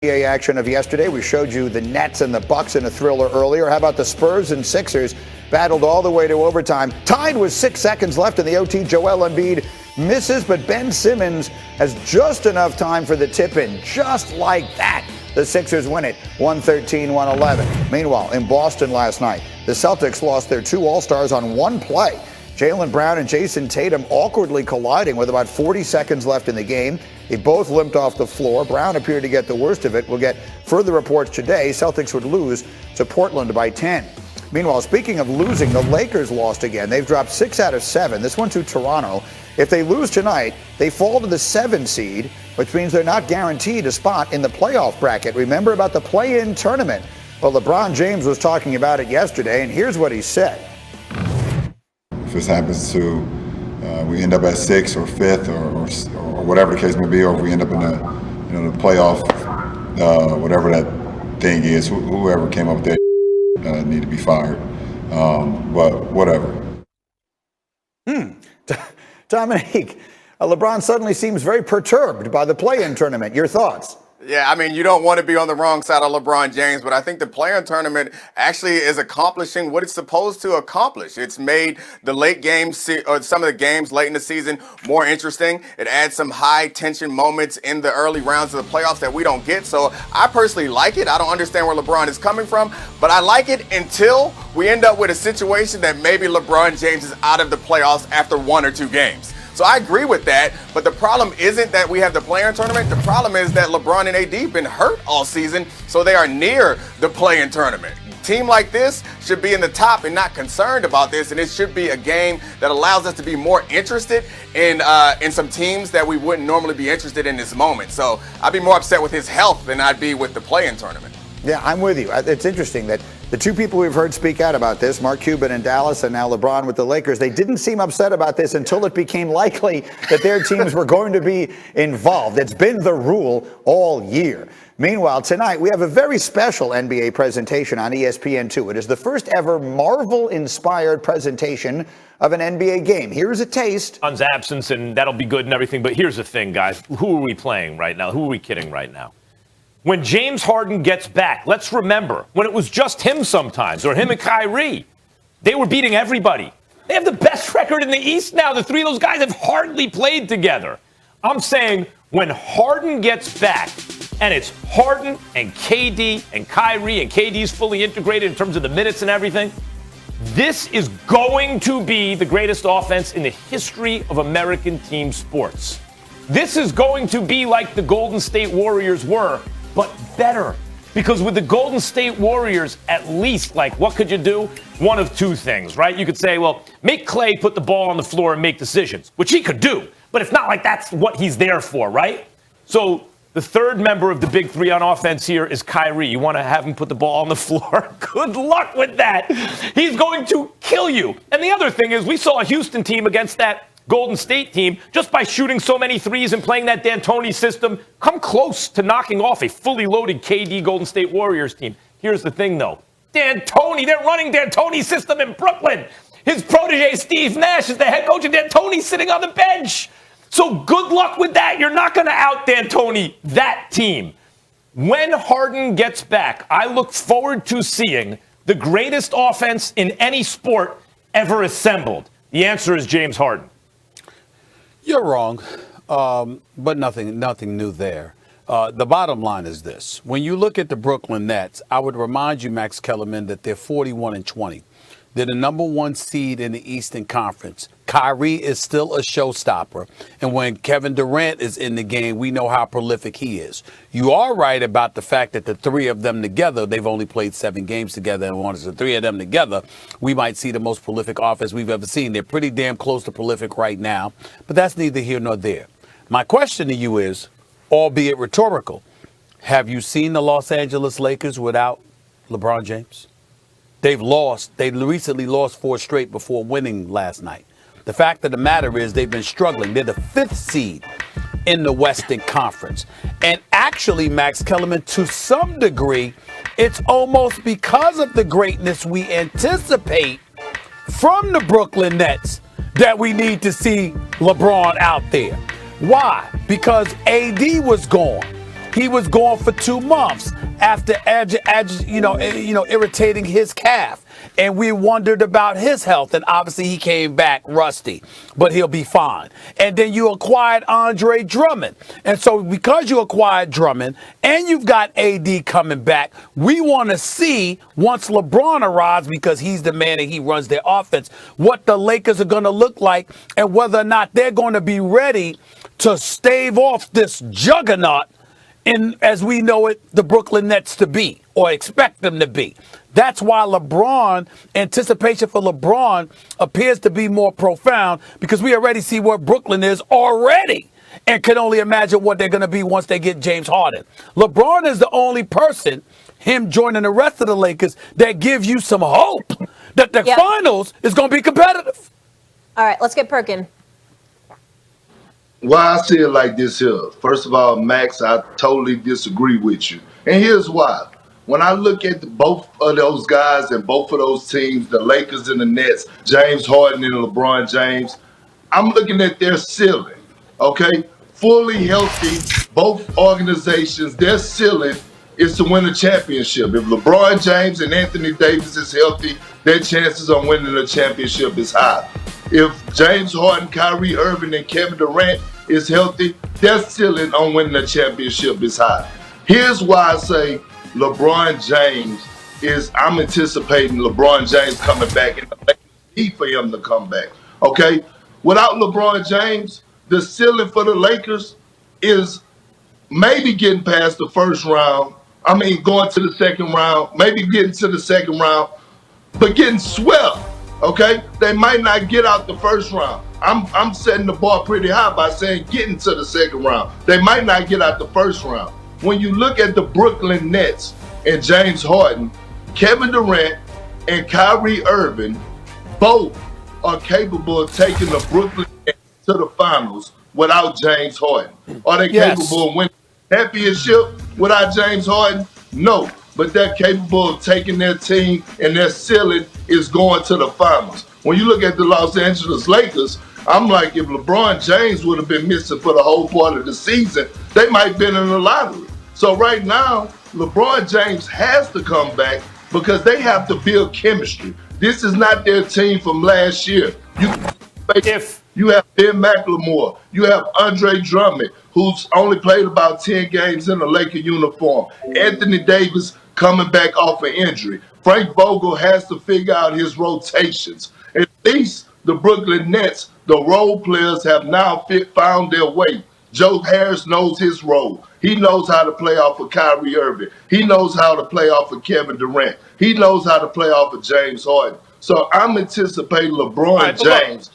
NBA action of yesterday. We showed you the Nets and the Bucks in a thriller earlier. How about the Spurs and Sixers? Battled all the way to overtime. Tied with 6 seconds left in the OT. Joel Embiid misses, but Ben Simmons has just enough time for the tip-in. Just like that, the Sixers win it, 113-111. Meanwhile, in Boston last night, the Celtics lost their two All-Stars on one play. Jaylen Brown and Jason Tatum awkwardly colliding with about 40 seconds left in the game. They both limped off the floor. Brown appeared to get the worst of it. We'll get further reports today. Celtics would lose to Portland by 10. Meanwhile, speaking of losing, the Lakers lost again. They've dropped 6 out of 7. This one to Toronto. If they lose tonight, they fall to the 7 seed, which means they're not guaranteed a spot in the playoff bracket. Remember about the play-in tournament? Well, LeBron James was talking about it yesterday, and here's what he said. If this happens to, we end up at 6th or 5th or whatever the case may be, or if we end up in the playoff, whatever that thing is, whoever came up with that need to be fired. But whatever. Dominique, LeBron suddenly seems very perturbed by the play-in tournament. Your thoughts? Yeah, I mean, you don't want to be on the wrong side of LeBron James, but I think the play-in tournament actually is accomplishing what it's supposed to accomplish. It's made the late games, or some of the games late in the season, more interesting. It adds some high-tension moments in the early rounds of the playoffs that we don't get. So I personally like it. I don't understand where LeBron is coming from, but I like it until we end up with a situation that maybe LeBron James is out of the playoffs after 1 or 2 games. So I agree with that, but the problem isn't that we have the play-in tournament. The problem is that LeBron and AD have been hurt all season, so they are near the play-in tournament. A team like this should be in the top and not concerned about this, and it should be a game that allows us to be more interested in some teams that we wouldn't normally be interested in this moment. So I'd be more upset with his health than I'd be with the play-in tournament. Yeah, I'm with you. It's interesting that the two people we've heard speak out about this, Mark Cuban in Dallas and now LeBron with the Lakers, they didn't seem upset about this until it became likely that their teams were going to be involved. It's been the rule all year. Meanwhile, tonight we have a very special NBA presentation on ESPN2. It is the first ever Marvel-inspired presentation of an NBA game. Here's a taste. LeBron's absence, and that'll be good and everything, but here's the thing, guys. Who are we playing right now? Who are we kidding right now? When James Harden gets back, let's remember, when it was just him sometimes, or him and Kyrie, they were beating everybody. They have the best record in the East now. The three of those guys have hardly played together. I'm saying when Harden gets back, and it's Harden and KD and Kyrie, and KD's fully integrated in terms of the minutes and everything, this is going to be the greatest offense in the history of American team sports. This is going to be like the Golden State Warriors were, but better. Because with the Golden State Warriors, at least, like, what could you do? One of two things, right? You could say, well, make Clay put the ball on the floor and make decisions, which he could do. But it's not like that's what he's there for, right? So the third member of the big three on offense here is Kyrie. You want to have him put the ball on the floor? Good luck with that. He's going to kill you. And the other thing is, we saw a Houston team against that Golden State team, just by shooting so many threes and playing that D'Antoni system, come close to knocking off a fully loaded KD Golden State Warriors team. Here's the thing, though. D'Antoni, they're running D'Antoni's system in Brooklyn. His protege, Steve Nash, is the head coach, and D'Antoni's sitting on the bench. So good luck with that. You're not going to out D'Antoni that team. When Harden gets back, I look forward to seeing the greatest offense in any sport ever assembled. The answer is James Harden. You're wrong, but nothing new there. The bottom line is this. When you look at the Brooklyn Nets, I would remind you, Max Kellerman, that they're 41-20. They're the number 1 seed in the Eastern Conference. Kyrie is still a showstopper. And when Kevin Durant is in the game, we know how prolific he is. You are right about the fact that the three of them together, they've only played 7 games together. And once the three of them together, we might see the most prolific offense we've ever seen. They're pretty damn close to prolific right now. But that's neither here nor there. My question to you is, albeit rhetorical, have you seen the Los Angeles Lakers without LeBron James? They've lost. They recently lost 4 straight before winning last night. The fact of the matter is they've been struggling. They're the 5th seed in the Western Conference. And actually, Max Kellerman, to some degree, it's almost because of the greatness we anticipate from the Brooklyn Nets that we need to see LeBron out there. Why? Because AD was gone. he was gone for 2 months after irritating his calf. And we wondered about his health, and obviously he came back rusty, but he'll be fine. And then you acquired Andre Drummond. And so because you acquired Drummond and you've got AD coming back, we want to see, once LeBron arrives, because he's the man and he runs their offense, what the Lakers are going to look like and whether or not they're going to be ready to stave off this juggernaut in, as we know it, the Brooklyn Nets to be, or expect them to be. That's why anticipation for LeBron appears to be more profound, because we already see where Brooklyn is already and can only imagine what they're going to be once they get James Harden. LeBron is the only person, him joining the rest of the Lakers, that gives you some hope that the finals is going to be competitive. All right, let's get Perkin. Well, I see it like this here. First of all, Max, I totally disagree with you. And here's why. When I look at both of those guys and both of those teams, the Lakers and the Nets, James Harden and LeBron James, I'm looking at their ceiling, okay? Fully healthy, both organizations, their ceiling is to win a championship. If LeBron James and Anthony Davis is healthy, their chances on winning a championship is high. If James Harden, Kyrie Irving, and Kevin Durant is healthy, their ceiling on winning a championship is high. Here's why I say LeBron James I'm anticipating LeBron James coming back, and the Lakers need for him to come back, okay? Without LeBron James, the ceiling for the Lakers is maybe getting past the first round. I mean, going to the second round, maybe getting to the second round, but getting swept. Okay, they might not get out the first round. I'm setting the bar pretty high by saying getting to the second round. They might not get out the first round. When you look at the Brooklyn Nets and James Harden, Kevin Durant and Kyrie Irving both are capable of taking the Brooklyn Nets to the finals without James Harden. Are they capable of winning the championship without James Harden? No. But they're capable of taking their team, and their ceiling is going to the finals. When you look at the Los Angeles Lakers, I'm like, if LeBron James would have been missing for the whole part of the season, they might have been in the lottery. So right now, LeBron James has to come back because they have to build chemistry. This is not their team from last year. You have Ben McLemore. You have Andre Drummond, who's only played about 10 games in a Laker uniform. Anthony Davis coming back off an injury. Frank Vogel has to figure out his rotations. At least the Brooklyn Nets, the role players have now found their way. Joe Harris knows his role. He knows how to play off of Kyrie Irving. He knows how to play off of Kevin Durant. He knows how to play off of James Harden. So I'm anticipating LeBron James.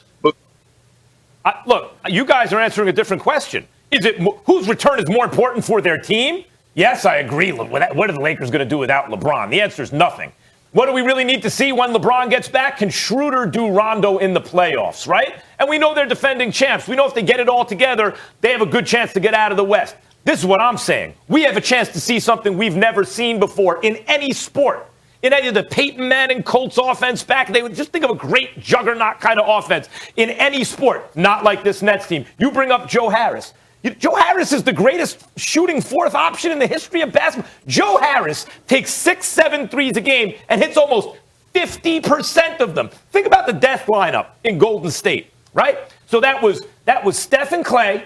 Look, you guys are answering a different question. Is it whose return is more important for their team? Yes, I agree. What are the Lakers going to do without LeBron? The answer is nothing. What do we really need to see when LeBron gets back? Can Schroeder do Rondo in the playoffs, right? And we know they're defending champs. We know if they get it all together, they have a good chance to get out of the West. This is what I'm saying. We have a chance to see something we've never seen before in any sport. In any of the Peyton Manning Colts offense back, they would just think of a great juggernaut kind of offense in any sport, not like this Nets team. You bring up Joe Harris. Joe Harris is the greatest shooting fourth option in the history of basketball. Joe Harris takes 6-7 threes a game and hits almost 50% of them. Think about the death lineup in Golden State, right? So that was Steph and Clay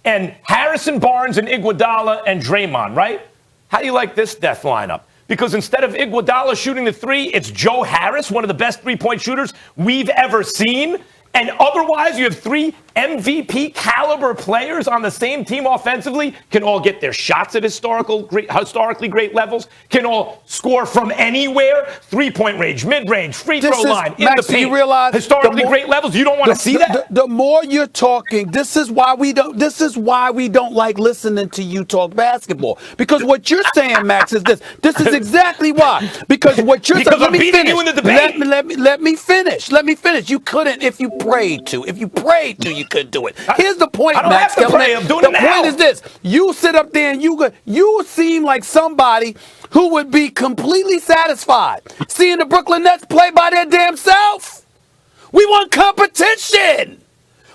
and Harrison Barnes and Iguodala and Draymond, right? How do you like this death lineup? Because instead of Iguodala shooting the three, it's Joe Harris, one of the best three-point shooters we've ever seen. And otherwise, you have three MVP caliber players on the same team offensively, can all get their shots at historically great levels, can all score from anywhere, three-point range, mid-range, free throw line, in the paint, historically great levels. You don't want to see that? The more you're talking, this is why we don't like listening to you talk basketball. Because what you're saying, Max, is this. This is exactly why. Because what you're saying, I'm beating you in the debate. Let me finish. You couldn't if you prayed to. If you prayed to, you could do it. Here's the point, Max. The point is this. You sit up there and you seem like somebody who would be completely satisfied seeing the Brooklyn Nets play by their damn self. We want competition.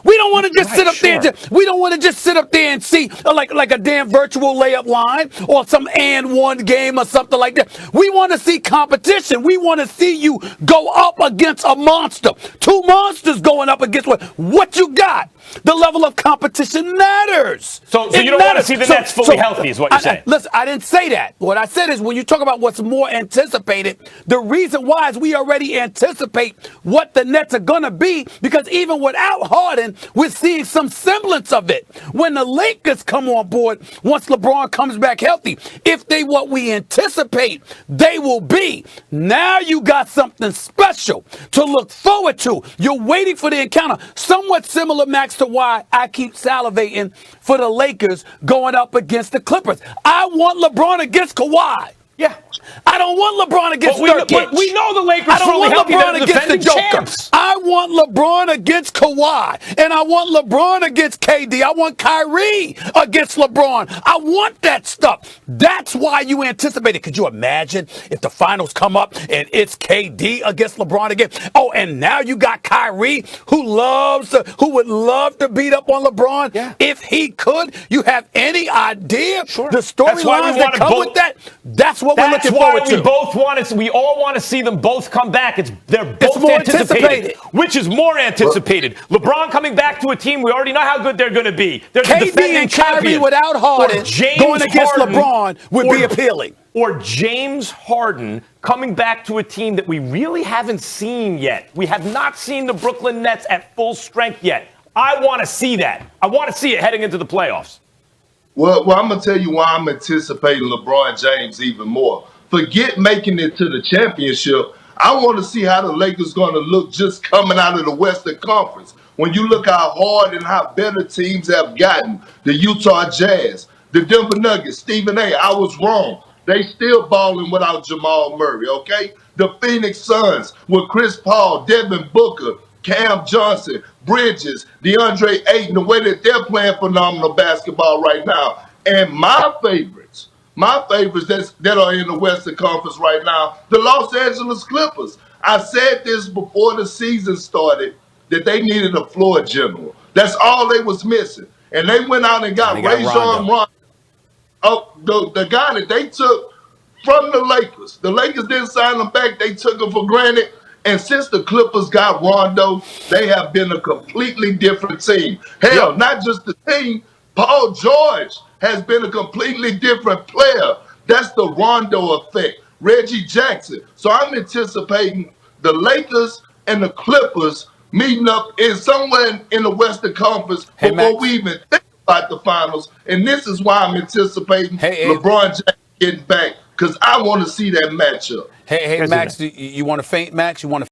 We don't want to just sit up there. sure. We don't want to just sit up there and see like a damn virtual layup line or some and one game or something like that. We want to see competition. We want to see you go up against a monster. Two monsters going up against what you got. The level of competition matters. So you don't want to see the Nets fully healthy, is what you're saying. Listen, I didn't say that. What I said is when you talk about what's more anticipated, the reason why is we already anticipate what the Nets are going to be, because even without Harden, we're seeing some semblance of it. When the Lakers come on board, once LeBron comes back healthy, if they what we anticipate they will be, now you got something special to look forward to. You're waiting for the encounter. Somewhat similar, Max, to why I keep salivating for the Lakers going up against the Clippers. I want LeBron against Kawhi. Yeah. I don't want LeBron against Nurkic. But we know the Lakers I don't fully want healthy. LeBron They're against the defending Joker. champs. I want LeBron against Kawhi. And I want LeBron against KD. I want Kyrie against LeBron. I want that stuff. That's why you anticipate it. Could you imagine if the finals come up and it's KD against LeBron again? Oh, and now you got Kyrie who would love to beat up on LeBron if he could. You have any idea the storylines that come with that? That's what we're looking forward to. We all want to see them both come back. They're both more anticipated. Which is more anticipated? LeBron coming back to a team we already know how good they're going to be. They're the KD defending and Kyrie champion. without Harden going against LeBron would be appealing. Or James Harden coming back to a team that we really haven't seen yet. We have not seen the Brooklyn Nets at full strength yet. I want to see that. I want to see it heading into the playoffs. Well, I'm going to tell you why I'm anticipating LeBron James even more. Forget making it to the championship. I want to see how the Lakers going to look just coming out of the Western Conference. When you look how hard and how better teams have gotten, the Utah Jazz, the Denver Nuggets, Stephen A., I was wrong. They still balling without Jamal Murray, okay? The Phoenix Suns with Chris Paul, Devin Booker, Cam Johnson, Bridges, DeAndre Ayton, the way that they're playing phenomenal basketball right now. And my favorites that are in the Western Conference right now, the Los Angeles Clippers. I said this before the season started, that they needed a floor general. That's all they was missing. And they went out and got Rajon Rondo. Oh, the guy that they took from the Lakers. The Lakers didn't sign him back. They took him for granted. And since the Clippers got Rondo, they have been a completely different team. Hell, not just the team. Paul George has been a completely different player. That's the Rondo effect. Reggie Jackson. So I'm anticipating the Lakers and the Clippers meeting up in somewhere in the Western Conference before we even think about the finals. And this is why I'm anticipating LeBron James getting back, because I want to see that matchup. Hey, Max, you want to faint, Max? You want to